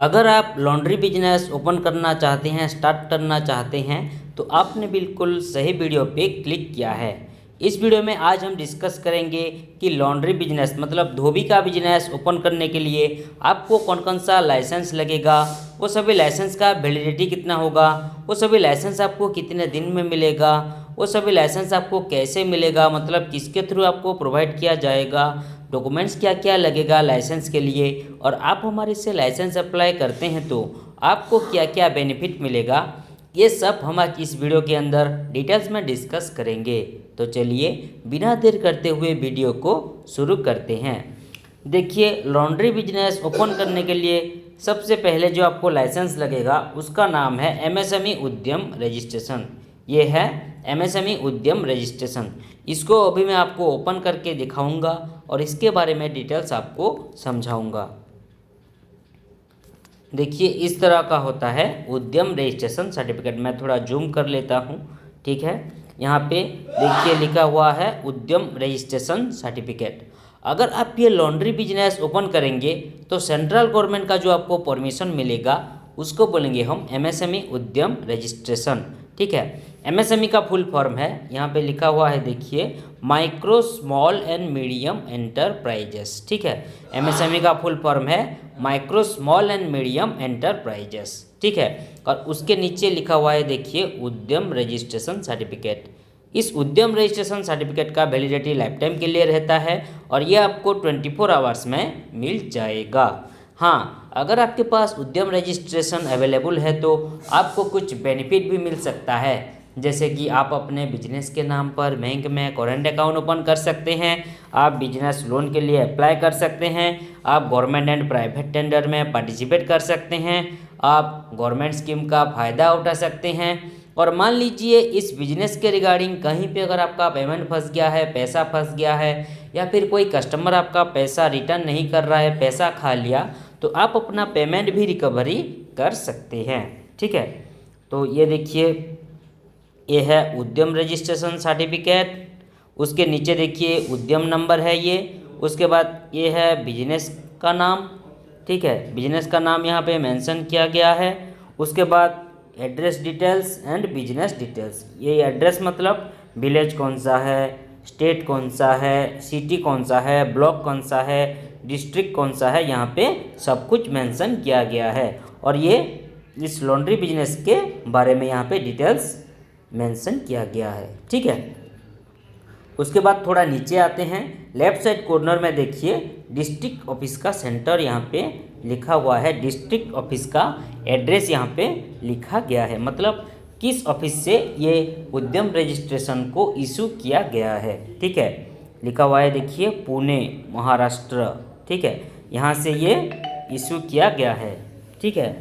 अगर आप laundry business open करना चाहते हैं, स्टार्ट करना चाहते हैं, तो आपने बिल्कुल सही वीडियो पे क्लिक किया है। इस वीडियो में आज हम डिस्कस करेंगे कि लॉन्ड्री बिजनेस मतलब धोबी का बिजनेस ओपन करने के लिए आपको कौन कौन सा लाइसेंस लगेगा, वो सभी लाइसेंस का वैलिडिटी कितना होगा, वो सभी लाइसेंस आपको कितने दिन में मिलेगा, वो सभी लाइसेंस आपको कैसे मिलेगा, मतलब किसके थ्रू आपको प्रोवाइड किया जाएगा, डॉक्यूमेंट्स क्या क्या लगेगा लाइसेंस के लिए, और आप हमारे से लाइसेंस अप्लाई करते हैं तो आपको क्या क्या बेनिफिट मिलेगा, ये सब हम आज इस वीडियो के अंदर डिटेल्स में डिस्कस करेंगे। तो चलिए बिना देर करते हुए वीडियो को शुरू करते हैं। देखिए, लॉन्ड्री बिजनेस ओपन करने के लिए सबसे पहले जो आपको लाइसेंस लगेगा उसका नाम है एमएसएमई उद्यम रजिस्ट्रेशन। ये है एमएसएमई उद्यम रजिस्ट्रेशन। इसको अभी मैं आपको ओपन करके दिखाऊंगा और इसके बारे में डिटेल्स आपको समझाऊंगा। देखिए, इस तरह का होता है उद्यम रजिस्ट्रेशन सर्टिफिकेट। मैं थोड़ा जूम कर लेता हूँ, ठीक है। यहाँ पे देखिए लिखा हुआ है उद्यम रजिस्ट्रेशन सर्टिफिकेट। अगर आप ये लॉन्ड्री बिजनेस ओपन करेंगे तो सेंट्रल गवर्नमेंट का जो आपको परमिशन मिलेगा उसको बोलेंगे हम एमएसएमई उद्यम रजिस्ट्रेशन, ठीक है। एमएसएमई का फुल फॉर्म है, यहाँ पे लिखा हुआ है, देखिए, micro small and medium enterprises, ठीक है। एमएसएमई का फुल फॉर्म है micro small and medium enterprises, ठीक है। और उसके नीचे लिखा हुआ है, देखिए, उद्यम रजिस्ट्रेशन सर्टिफिकेट। इस उद्यम रजिस्ट्रेशन सर्टिफिकेट का वैलिडिटी लाइफ टाइम के लिए रहता है और ये आपको 24 आवर्स में मिल जाएगा। हाँ, अगर आपके पास उद्यम रजिस्ट्रेशन अवेलेबल है तो आपको कुछ बेनिफिट भी मिल सकता है, जैसे कि आप अपने बिजनेस के नाम पर बैंक में करेंट अकाउंट ओपन कर सकते हैं, आप बिजनेस लोन के लिए अप्लाई कर सकते हैं, आप गवर्नमेंट एंड प्राइवेट टेंडर में पार्टिसिपेट कर सकते हैं, आप गवर्नमेंट स्कीम का फ़ायदा उठा सकते हैं। और मान लीजिए इस बिजनेस के रिगार्डिंग कहीं पे अगर आपका पेमेंट फंस गया है, पैसा फंस गया है, या फिर कोई कस्टमर आपका पैसा रिटर्न नहीं कर रहा है, पैसा खा लिया, तो आप अपना पेमेंट भी रिकवरी कर सकते हैं, ठीक है। तो ये देखिए, ये है उद्यम रजिस्ट्रेशन सर्टिफिकेट। उसके नीचे देखिए उद्यम नंबर है ये। उसके बाद ये है बिजनेस का नाम, ठीक है, बिजनेस का नाम यहाँ पे मेंशन किया गया है। उसके बाद address details and business details. ये एड्रेस मतलब विलेज कौन सा है, स्टेट कौन सा है, सिटी कौन सा है, ब्लॉक कौन सा है, डिस्ट्रिक्ट कौन सा है, यहाँ पे सब कुछ मेंशन किया गया है। और ये इस लॉन्ड्री बिजनेस के बारे में यहाँ पे डिटेल्स मेंशन किया गया है, ठीक है। उसके बाद थोड़ा नीचे आते हैं, लेफ्ट साइड कॉर्नर में देखिए डिस्ट्रिक्ट ऑफिस का सेंटर यहाँ पे लिखा हुआ है। डिस्ट्रिक्ट ऑफिस का एड्रेस यहाँ पे लिखा गया है, मतलब किस ऑफिस से ये उद्यम रजिस्ट्रेशन को इशू किया गया है, ठीक है। लिखा हुआ है, देखिए, पुणे महाराष्ट्र, ठीक है, यहाँ से ये इशू किया गया है, ठीक है।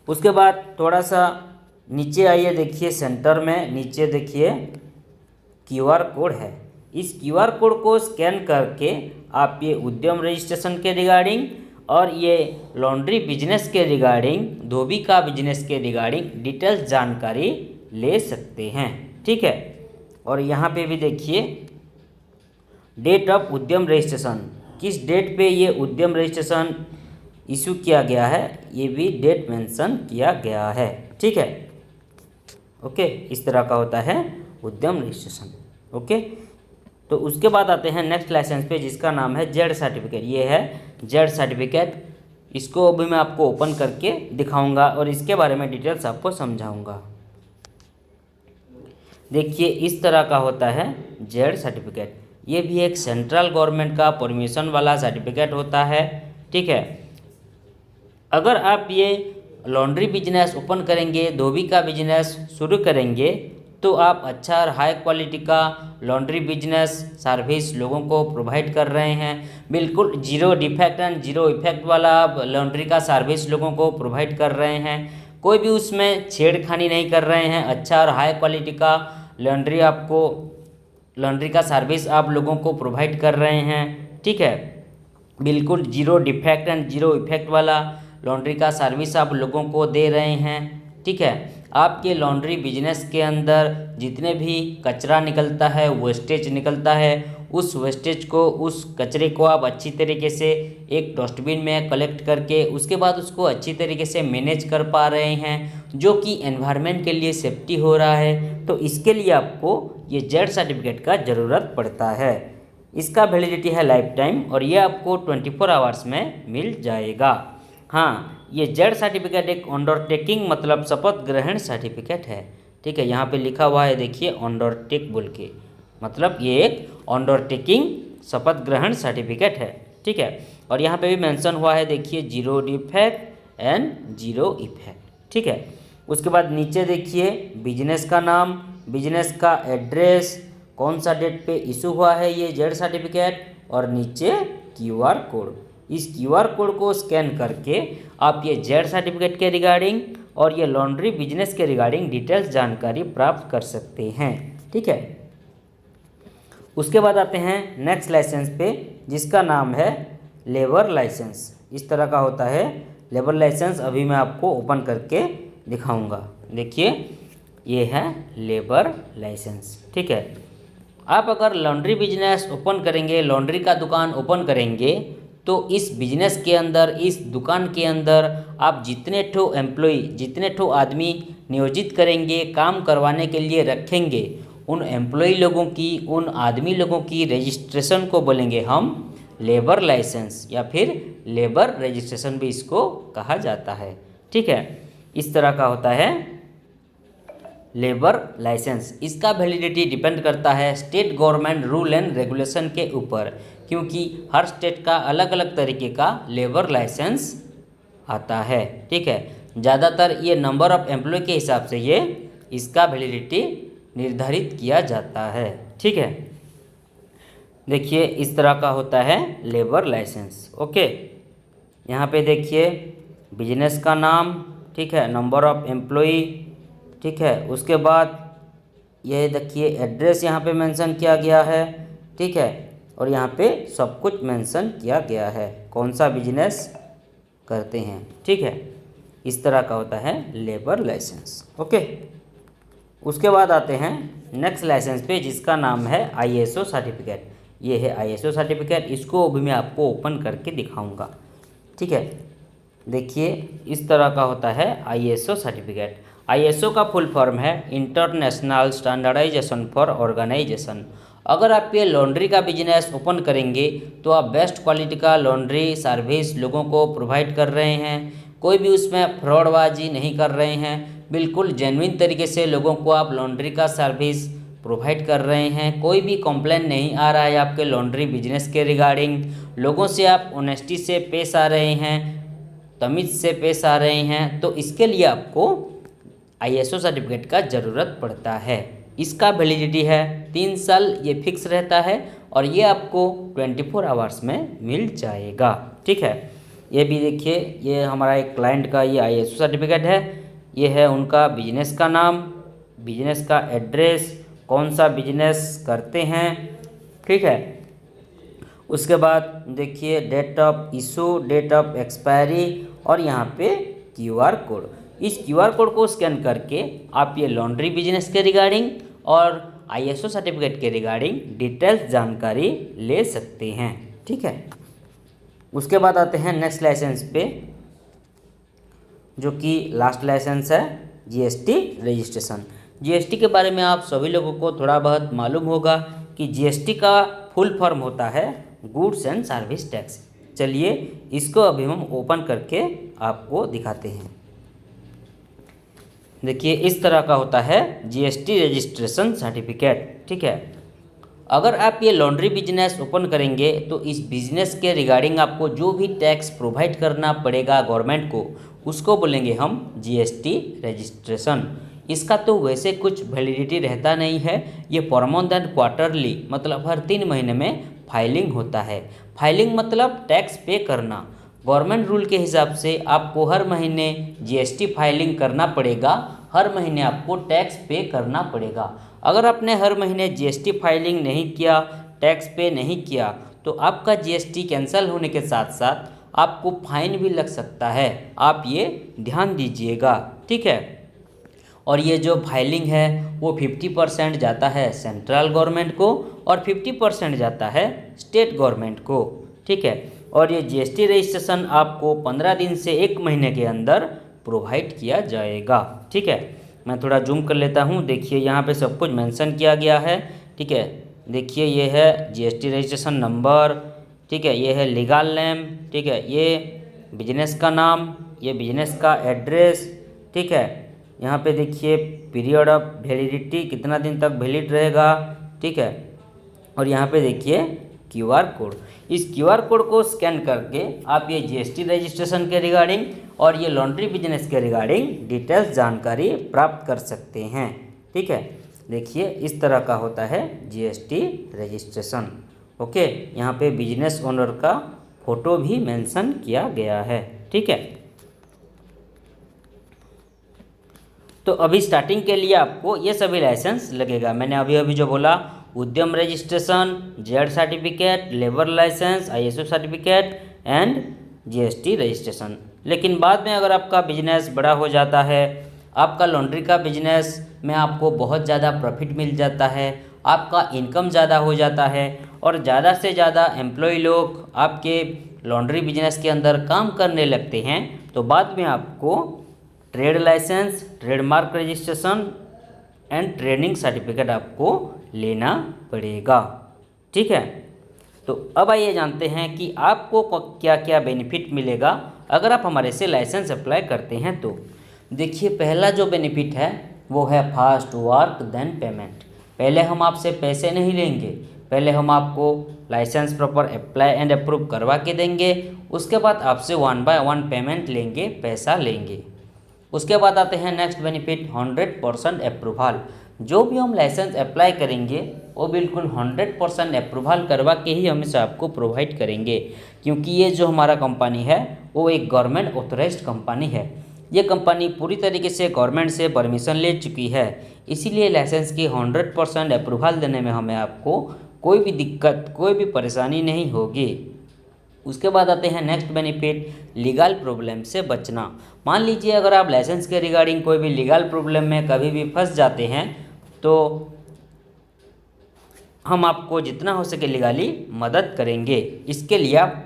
उसके बाद थोड़ा सा नीचे आइए, देखिए सेंटर में नीचे देखिए क्यूआर कोड है। इस क्यूआर कोड को स्कैन करके आप ये उद्यम रजिस्ट्रेशन के रिगार्डिंग और ये लॉन्ड्री बिजनेस के रिगार्डिंग, धोबी का बिजनेस के रिगार्डिंग डिटेल्स जानकारी ले सकते हैं, ठीक है। और यहाँ पे भी देखिए डेट ऑफ उद्यम रजिस्ट्रेशन, किस डेट पे ये उद्यम रजिस्ट्रेशन इशू किया गया है, ये भी डेट मेंशन किया गया है, ठीक है। ओके, इस तरह का होता है उद्यम रजिस्ट्रेशन, ओके। तो उसके बाद आते हैं नेक्स्ट लाइसेंस पे, जिसका नाम है जेड सर्टिफिकेट। ये है जेड सर्टिफिकेट। इसको अभी मैं आपको ओपन करके दिखाऊंगा और इसके बारे में डिटेल्स आपको समझाऊंगा। देखिए, इस तरह का होता है जेड सर्टिफिकेट। ये भी एक सेंट्रल गवर्नमेंट का परमिशन वाला सर्टिफिकेट होता है, ठीक है। अगर आप ये लॉन्ड्री बिजनेस ओपन करेंगे, धोबी का बिजनेस शुरू करेंगे, तो आप अच्छा और हाई क्वालिटी का लॉन्ड्री बिजनेस सर्विस लोगों को प्रोवाइड कर रहे हैं। बिल्कुल zero defect and zero effect वाला आप लॉन्ड्री का सर्विस लोगों को प्रोवाइड कर रहे हैं। कोई भी उसमें छेड़खानी नहीं कर रहे हैं। अच्छा और हाई क्वालिटी का लॉन्ड्री का सर्विस आप लोगों को प्रोवाइड कर रहे हैं, ठीक है। बिल्कुल zero defect and zero effect वाला लॉन्ड्री का सर्विस आप लोगों को दे रहे हैं, ठीक है। आपके लॉन्ड्री बिजनेस के अंदर जितने भी कचरा निकलता है, वेस्टेज निकलता है, उस वेस्टेज को, उस कचरे को आप अच्छी तरीके से एक डस्टबिन में कलेक्ट करके उसके बाद उसको अच्छी तरीके से मैनेज कर पा रहे हैं, जो कि एनवायरनमेंट के लिए सेफ्टी हो रहा है, तो इसके लिए आपको ये जेड सर्टिफिकेट का ज़रूरत पड़ता है। इसका वैलिडिटी है लाइफ टाइम और ये आपको 24 आवर्स में मिल जाएगा। हाँ, ये जेड सर्टिफिकेट एक अंडरटेकिंग मतलब शपथ ग्रहण सर्टिफिकेट है। ठीक है, यहाँ पे लिखा हुआ है देखिए अंडरटेक बोल के, मतलब ये एक अंडरटेकिंग शपथ ग्रहण सर्टिफिकेट है। ठीक है, और यहाँ पे भी मेंशन हुआ है देखिए 0 डिफेक्ट एंड 0 इफेक्ट। ठीक है, उसके बाद नीचे देखिए बिजनेस का नाम, बिजनेस का एड्रेस, कौन सा डेट पे इशू हुआ है ये जेड सर्टिफिकेट, और नीचे QR कोड। इस QR कोड को स्कैन करके आप ये जेड सर्टिफिकेट के रिगार्डिंग और ये लॉन्ड्री बिजनेस के रिगार्डिंग डिटेल्स जानकारी प्राप्त कर सकते हैं। ठीक है, उसके बाद आते हैं नेक्स्ट लाइसेंस पे, जिसका नाम है लेबर लाइसेंस। इस तरह का होता है लेबर लाइसेंस। अभी मैं आपको ओपन करके दिखाऊंगा। देखिए ये है लेबर लाइसेंस। ठीक है, आप अगर लॉन्ड्री बिजनेस ओपन करेंगे, लॉन्ड्री का दुकान ओपन करेंगे, तो इस बिजनेस के अंदर, इस दुकान के अंदर आप जितने ठो एम्प्लॉय, जितने ठो आदमी नियोजित करेंगे, काम करवाने के लिए रखेंगे, उन एम्प्लॉय लोगों की, उन आदमी लोगों की रजिस्ट्रेशन को बोलेंगे हम लेबर लाइसेंस, या फिर लेबर रजिस्ट्रेशन भी इसको कहा जाता है। ठीक है, इस तरह का होता है लेबर लाइसेंस। इसका वैलिडिटी डिपेंड करता है state government rule and regulation के ऊपर, क्योंकि हर स्टेट का अलग अलग तरीके का लेबर लाइसेंस आता है। ठीक है, ज़्यादातर ये नंबर ऑफ एम्प्लॉय के हिसाब से ये इसका वैलिडिटी निर्धारित किया जाता है। ठीक है, देखिए इस तरह का होता है लेबर लाइसेंस। ओके, यहाँ पे देखिए बिजनेस का नाम, ठीक है, नंबर ऑफ एम्प्लॉय, ठीक है, उसके बाद ये देखिए एड्रेस यहाँ पे मेंशन किया गया है। ठीक है, और यहाँ पे सब कुछ मेंशन किया गया है, कौन सा बिजनेस करते हैं। ठीक है, इस तरह का होता है लेबर लाइसेंस। ओके, उसके बाद आते हैं नेक्स्ट लाइसेंस पे, जिसका नाम है ISO सर्टिफिकेट। ये है ISO सर्टिफिकेट, इसको अभी मैं आपको ओपन करके दिखाऊंगा। ठीक है, देखिए इस तरह का होता है ISO सर्टिफिकेट। ISO का फुल फॉर्म है इंटरनेशनल स्टैंडर्डाइजेशन फॉर ऑर्गेनाइजेशन। अगर आप ये लॉन्ड्री का बिजनेस ओपन करेंगे तो आप बेस्ट क्वालिटी का लॉन्ड्री सर्विस लोगों को प्रोवाइड कर रहे हैं, कोई भी उसमें फ्रॉडबाजी नहीं कर रहे हैं, बिल्कुल जेन्युइन तरीके से लोगों को आप लॉन्ड्री का सर्विस प्रोवाइड कर रहे हैं, कोई भी कंप्लेंट नहीं आ रहा है आपके लॉन्ड्री बिजनेस के रिगार्डिंग, लोगों से आप ऑनेस्टी से पेश आ रहे हैं, तमीज़ से पेश आ रहे हैं, तो इसके लिए आपको ISO सर्टिफिकेट का ज़रूरत पड़ता है। इसका वैलिडिटी है 3 साल, ये फिक्स रहता है और ये आपको 24 आवर्स में मिल जाएगा। ठीक है, ये भी देखिए ये हमारा एक क्लाइंट का ये ISO सर्टिफिकेट है। ये है उनका बिजनेस का नाम, बिजनेस का एड्रेस, कौन सा बिजनेस करते हैं। ठीक है, उसके बाद देखिए date of issue, date of expiry और यहाँ पे QR कोड। इस QR कोड को स्कैन करके आप ये लॉन्ड्री बिजनेस के रिगार्डिंग और ISO सर्टिफिकेट के रिगार्डिंग डिटेल्स जानकारी ले सकते हैं। ठीक है, उसके बाद आते हैं नेक्स्ट लाइसेंस पे, जो कि लास्ट लाइसेंस है GST रजिस्ट्रेशन। GST के बारे में आप सभी लोगों को थोड़ा बहुत मालूम होगा कि GST का फुल फॉर्म होता है गुड्स एंड सर्विस टैक्स। चलिए इसको अभी हम ओपन करके आपको दिखाते हैं। देखिए इस तरह का होता है GST रजिस्ट्रेशन सर्टिफिकेट। ठीक है, अगर आप ये लॉन्ड्री बिजनेस ओपन करेंगे तो इस बिजनेस के रिगार्डिंग आपको जो भी टैक्स प्रोवाइड करना पड़ेगा गवर्नमेंट को, उसको बोलेंगे हम GST रजिस्ट्रेशन। इसका तो वैसे कुछ वैलिडिटी रहता नहीं है, ये पर मंथ एंड क्वार्टरली मतलब हर 3 महीने में फाइलिंग होता है। फाइलिंग मतलब टैक्स पे करना। गवर्नमेंट रूल के हिसाब से आपको हर महीने GST फाइलिंग करना पड़ेगा, हर महीने आपको टैक्स पे करना पड़ेगा। अगर आपने हर महीने GST फाइलिंग नहीं किया, टैक्स पे नहीं किया, तो आपका GST कैंसिल होने के साथ साथ आपको फाइन भी लग सकता है। आप ये ध्यान दीजिएगा। ठीक है, और ये जो फाइलिंग है वो 50% जाता है सेंट्रल गवर्नमेंट को और 50% जाता है स्टेट गवर्नमेंट को, ठीक है। और ये जीएसटी रजिस्ट्रेशन आपको 15 दिन से 1 महीने के अंदर प्रोवाइड किया जाएगा, ठीक है। मैं थोड़ा जूम कर लेता हूँ, देखिए यहाँ पे सब कुछ मेंशन किया गया है, ठीक है। देखिए ये है जीएसटी रजिस्ट्रेशन नंबर, ठीक है, ये है लीगल नेम, ठीक है, ये बिजनेस का नाम, ये बिजनेस का एड्रेस, ठीक है। यहाँ पे देखिए पीरियड ऑफ वैलिडिटी कितना दिन तक वैलिड रहेगा, ठीक है। और यहाँ पे देखिए क्यूआर कोड, इस क्यूआर कोड को स्कैन करके आप ये जीएसटी रजिस्ट्रेशन के रिगार्डिंग और ये लॉन्ड्री बिजनेस के रिगार्डिंग डिटेल्स जानकारी प्राप्त कर सकते हैं, ठीक है। देखिए इस तरह का होता है जीएसटी रजिस्ट्रेशन, ओके। यहाँ पे बिजनेस ओनर का फोटो भी मेंशन किया गया है, ठीक है। तो अभी स्टार्टिंग के लिए आपको ये सभी लाइसेंस लगेगा। मैंने अभी अभी जो बोला, Udyam registration, ZED certificate, labour licence, ISO certificate and GST registration. लेकिन बाद में अगर आपका बिजनेस बड़ा हो जाता है, आपका लॉन्ड्री का बिजनेस में आपको बहुत ज़्यादा प्रॉफिट मिल जाता है, आपका इनकम ज़्यादा हो जाता है और ज़्यादा से ज़्यादा एम्प्लॉय लोग आपके लॉन्ड्री बिजनेस के अंदर काम करने लगते हैं, तो बाद में आपको trade licence, trademark registration and training certificate आपको लेना पड़ेगा, ठीक है। तो अब आइए जानते हैं कि आपको क्या क्या बेनिफिट मिलेगा अगर आप हमारे से लाइसेंस अप्लाई करते हैं। तो देखिए पहला जो बेनिफिट है वो है फास्ट वर्क देन पेमेंट। पहले हम आपसे पैसे नहीं लेंगे, पहले हम आपको licence proper apply and approve करवा के देंगे, उसके बाद आपसे 1 बाय 1 पेमेंट लेंगे, पैसा लेंगे। उसके बाद आते हैं नेक्स्ट बेनिफिट 100% अप्रूवल। जो भी हम लाइसेंस अप्लाई करेंगे वो बिल्कुल 100% अप्रूवल करवा के ही हमेशा आपको प्रोवाइड करेंगे, क्योंकि ये जो हमारा कंपनी है वो एक गवर्नमेंट ऑथराइज्ड कंपनी है। ये कंपनी पूरी तरीके से गवर्नमेंट से परमिशन ले चुकी है, इसीलिए लाइसेंस की 100% अप्रूवल देने में हमें आपको कोई भी दिक्कत, कोई भी परेशानी नहीं होगी। उसके बाद आते हैं नेक्स्ट बेनिफिट, लीगल प्रॉब्लम से बचना। मान लीजिए अगर आप लाइसेंस के रिगार्डिंग कोई भी लीगल प्रॉब्लम में कभी भी फंस जाते हैं तो हम आपको जितना हो सके लीगली मदद करेंगे। इसके लिए आप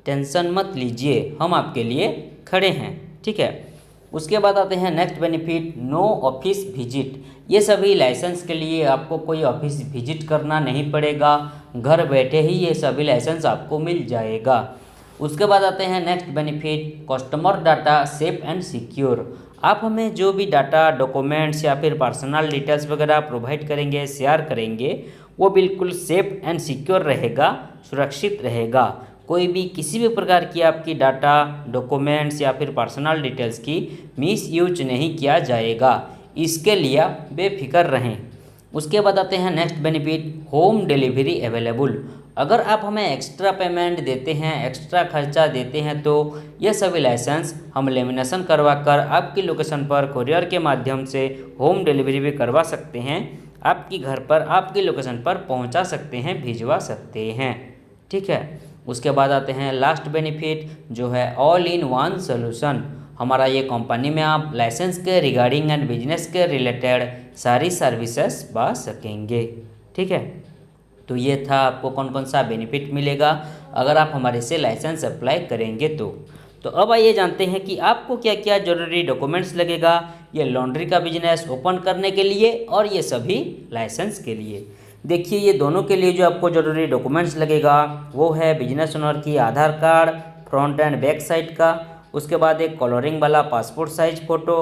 टेंशन मत लीजिए, हम आपके लिए खड़े हैं, ठीक है। उसके बाद आते हैं next benefit, no office visit. ये सभी लाइसेंस के लिए आपको कोई ऑफिस विजिट करना नहीं पड़ेगा, घर बैठे ही ये सभी लाइसेंस आपको मिल जाएगा। उसके बाद आते हैं next benefit, customer data safe and secure. आप हमें जो भी डाटा, डॉक्यूमेंट्स या फिर पर्सनल डिटेल्स वगैरह प्रोवाइड करेंगे, शेयर करेंगे, वो बिल्कुल सेफ एंड सिक्योर रहेगा, सुरक्षित रहेगा। कोई भी किसी भी प्रकार की आपकी डाटा, डॉक्यूमेंट्स या फिर पर्सनल डिटेल्स की मिस यूज नहीं किया जाएगा, इसके लिए आप बेफिक्र रहें। उसके बाद आते हैं next benefit, home delivery available. अगर आप हमें एक्स्ट्रा पेमेंट देते हैं, एक्स्ट्रा खर्चा देते हैं, तो यह सभी लाइसेंस हम लेमिनेशन करवा कर आपकी लोकेशन पर कोरियर के माध्यम से होम डिलीवरी भी करवा सकते हैं, आपकी घर पर, आपकी लोकेशन पर पहुंचा सकते हैं, भिजवा सकते हैं, ठीक है। उसके बाद आते हैं लास्ट बेनिफिट जो है ऑल इन वन सोल्यूशन। हमारा ये कंपनी में आप लाइसेंस के रिगार्डिंग एंड बिजनेस के रिलेटेड सारी सर्विसेज पा सकेंगे, ठीक है। तो ये था आपको कौन कौन सा बेनिफिट मिलेगा अगर आप हमारे से लाइसेंस अप्लाई करेंगे तो अब आइए जानते हैं कि आपको क्या क्या ज़रूरी डॉक्यूमेंट्स लगेगा ये लॉन्ड्री का बिजनेस ओपन करने के लिए और ये सभी लाइसेंस के लिए। देखिए ये दोनों के लिए जो आपको ज़रूरी डॉक्यूमेंट्स लगेगा वो है बिजनेस ओनर की Aadhaar card front and back side का, उसके बाद एक कलरिंग वाला पासपोर्ट साइज फ़ोटो,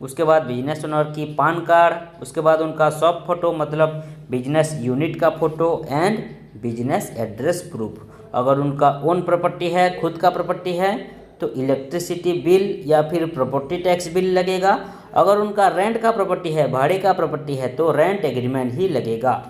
उसके बाद बिजनेस ओनर की पान कार्ड, उसके बाद उनका शॉप फोटो मतलब बिजनेस यूनिट का photo and business address proof. अगर उनका ओन प्रॉपर्टी है, खुद का प्रॉपर्टी है, तो इलेक्ट्रिसिटी बिल या फिर प्रॉपर्टी टैक्स बिल लगेगा। अगर उनका रेंट का प्रॉपर्टी है, भाड़े का प्रॉपर्टी है, तो रेंट एग्रीमेंट ही लगेगा।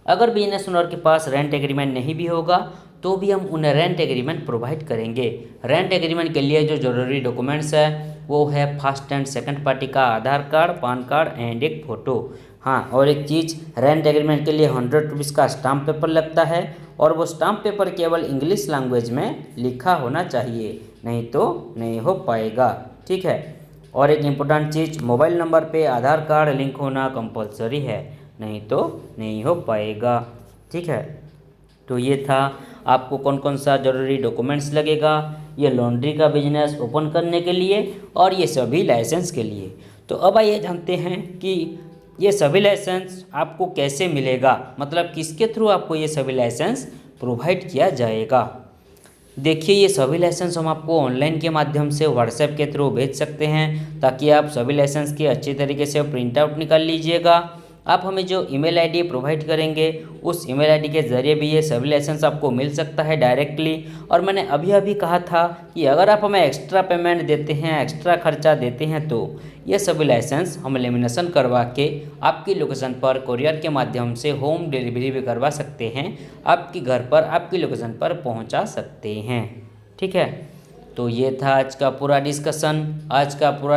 अगर बिजनेस ओनर के पास रेंट एग्रीमेंट नहीं भी होगा तो भी हम उन्हें रेंट एग्रीमेंट प्रोवाइड करेंगे। रेंट एग्रीमेंट के लिए जो ज़रूरी डॉक्यूमेंट्स है वो है फर्स्ट एंड सेकंड पार्टी का आधार कार्ड, पान कार्ड एंड एक फ़ोटो। हाँ, और एक चीज़, रेंट एग्रीमेंट के लिए 100 रुपीज़ का स्टाम्प पेपर लगता है और वो स्टाम्प पेपर केवल इंग्लिश लैंग्वेज में लिखा होना चाहिए, नहीं तो नहीं हो पाएगा, ठीक है। और एक इम्पोर्टेंट चीज़, मोबाइल नंबर पे आधार कार्ड लिंक होना कंपलसरी है, नहीं तो नहीं हो पाएगा। ठीक है, तो ये था आपको कौन कौन सा ज़रूरी डॉक्यूमेंट्स लगेगा ये लॉन्ड्री का बिजनेस ओपन करने के लिए और ये सभी लाइसेंस के लिए। तो अब आइए जानते हैं कि ये सभी लाइसेंस आपको कैसे मिलेगा, मतलब किसके थ्रू आपको ये सभी लाइसेंस प्रोवाइड किया जाएगा। देखिए, ये सभी लाइसेंस हम आपको ऑनलाइन के माध्यम से व्हाट्सएप के थ्रू भेज सकते हैं, ताकि आप सभी लाइसेंस की अच्छी तरीके से प्रिंट आउट निकाल लीजिएगा। आप हमें जो ईमेल आईडी प्रोवाइड करेंगे उस ईमेल आईडी के ज़रिए भी ये सभी लाइसेंस आपको मिल सकता है डायरेक्टली। और मैंने अभी अभी कहा था कि अगर आप हमें एक्स्ट्रा पेमेंट देते हैं, एक्स्ट्रा खर्चा देते हैं, तो ये सभी लाइसेंस हम लेमिनेशन करवा के आपकी लोकेशन पर कोरियर के माध्यम से होम डिलीवरी भी करवा सकते हैं, आपकी घर पर आपकी लोकेशन पर पहुंचा सकते हैं। ठीक है, तो ये था आज का पूरा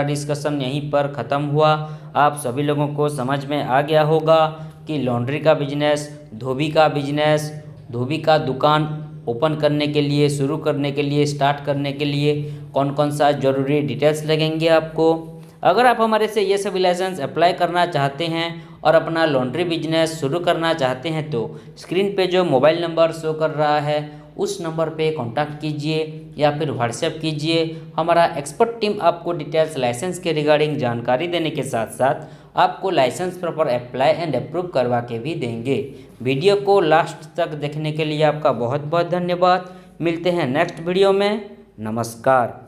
डिस्कशन यहीं पर ख़त्म हुआ। आप सभी लोगों को समझ में आ गया होगा कि लॉन्ड्री का बिजनेस, धोबी का दुकान ओपन करने के लिए, शुरू करने के लिए, स्टार्ट करने के लिए कौन कौन सा ज़रूरी डिटेल्स लगेंगे आपको। अगर आप हमारे से ये सभी लाइसेंस अप्लाई करना चाहते हैं और अपना लॉन्ड्री बिजनेस शुरू करना चाहते हैं, तो स्क्रीन पे जो मोबाइल नंबर शो कर रहा है उस नंबर पे कांटेक्ट कीजिए या फिर व्हाट्सएप कीजिए। हमारा एक्सपर्ट टीम आपको डिटेल्स लाइसेंस के रिगार्डिंग जानकारी देने के साथ साथ आपको licence proper apply and approve करवा के भी देंगे। वीडियो को लास्ट तक देखने के लिए आपका बहुत बहुत धन्यवाद। मिलते हैं नेक्स्ट वीडियो में। नमस्कार।